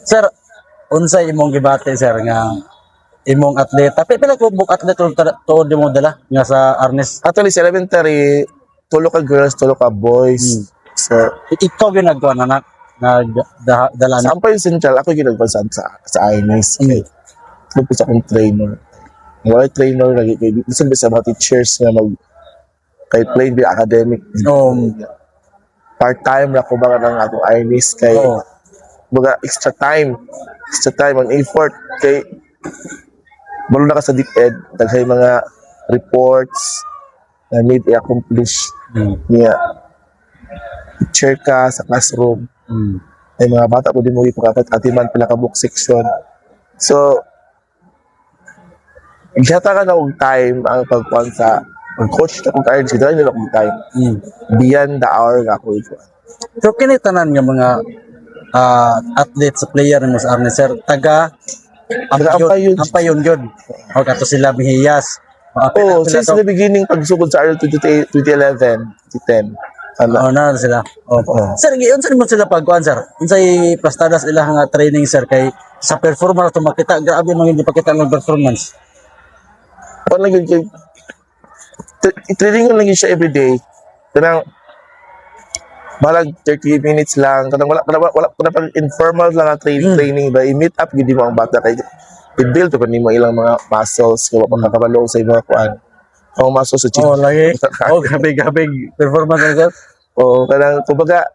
Sir, unsay imong gibati sir nga imong atleta. Pila ko buk atlet tuod mo dala nga sa Arnes. Actually, sa elementary, tulo ka girls, tulo ka boys. So, Ikaw gyud nagkuan anak dala na. saan pa yung central? Ako yung ginagpan sa INES. Tulog sa akong trainer. Wala trainer, lagi kayo. Listen sa mga teachers na kay plain the academic. Part-time na ko ba ng akong INES kay baga extra time and effort kay balo na ka sa DepEd daghay mga reports na need i-accomplish niya teacher ka sa classroom ay mga bata po din mo ipagkatiman pila ka book section so igyata ka na og time ang pagkuhan sa coach na kung kaya si dahil nila kong time beyond the hour nga ako ito. So kini tanan nga mga athletes sa player mo sa Arnes sir taga ampayon gyud. O kato sila Mihiyas. Since the beginning pagsugod sa RL 2011, 2010. Na sila. Sir, unsa mo sila pagkuan sir? Unsay plastadas ila nga training sir kay sa performance to makita grabe man yung ipakita ng performance. Wala gyud kay training lang yun siya everyday. Kanang malag 30 minutes lang kanang wala pag informal lang ang training ba i-meet up gid mo ang bata kay i-build pa nimo ilang mga muscles kay wala makabalo sa mga kuan ang muscles sa gym lagi gabi performance sir kanang kumbaga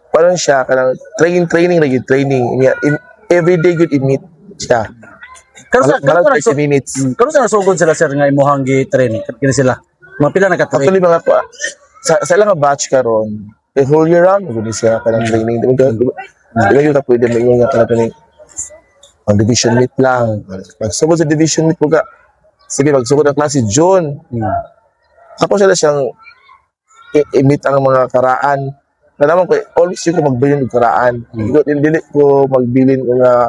parang siya kanang training niya everyday good i-meet siya malag 30 minutes kano sa nasugod sila sir nga imuhang gi-train kini sila mga pila naka-train actually mga sa ilang batch karon whole year round gud siya kanang training di ba yung pwede mo yung kanang ang division meet lang pagsugod sa division meet buka sige magsugod ang klase June ako siyang i-meet ang mga karaan na naman ko always yung magbilin ng karaan dili ko magbilin ko nga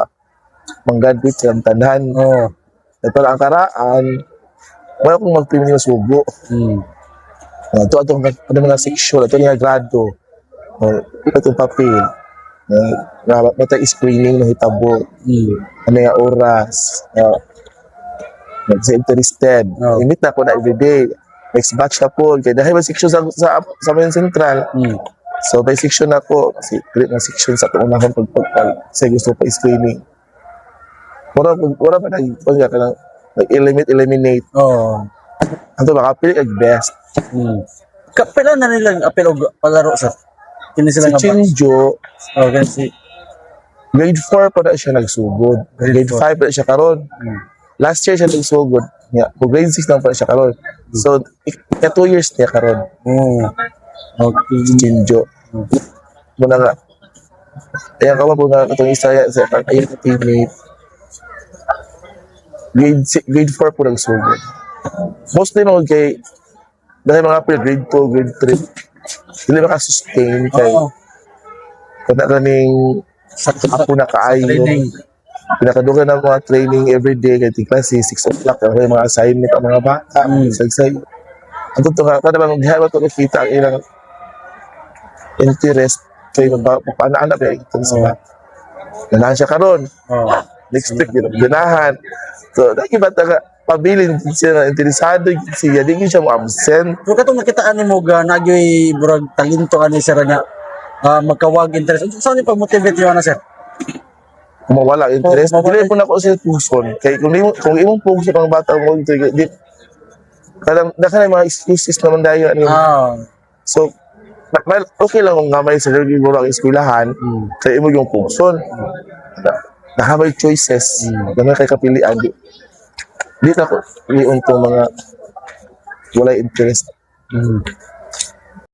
manggadwit sa tanan pero ang karaan wala kong magpili ng sugo ito mga section, ito niya grado. Ito papel. Ito screening na hitabo. Ano yung oras. Interested. Imit na ako na everyday. Next batch na po. Kaya dahil may section sa main central. So may section ako. Kasi create na section sa itong unahon pagpagpal. Kasi gusto pa screening. Wala pa nag-eliminate. Ito makapili at best. Kapila na nilang apel og palaro sir. Kini sila nga Chinjo. Kasi Grade 4 pa na siya nagsugod. Grade 5 pa na siya karon. Last year siya nagsugod. Kung grade 6 lang pa na siya karon. So, 2 years niya karon. Okay. Chinjo. Muna nga. Ayan ka ba po na itong isa sa ayun na teammate. Grade 4 po nagsugod. Mostly mga kay dahil mga apel grade 2, grade 3 hindi makasustain kay kada kaning ako na kaayo pinakadugan ng mga training everyday kay klase 6 o'clock kay mga assignment ang mga bata sagsay ang totoo kada bang diha ba to kita ang ilang interest kay paano-anak kay ito sa bata ganahan siya karon next week ganahan so dahil bata ka pabilin siya interesado siya di siya mo absent pero katong nakitaan nimo ga nagyoy burag talento ani sir nga magkawag interest unsa ni pag-motivate yo na sir kung mawala interest dili po na ko sa puson kay kung imong focus sa mga bata mo di kadang mga excuses naman dayon so okay lang kung gamay sa regular ang eskwelahan kay imo yung puson nahamay choices gamay kay kapilian di na ko iuntong mga wala interest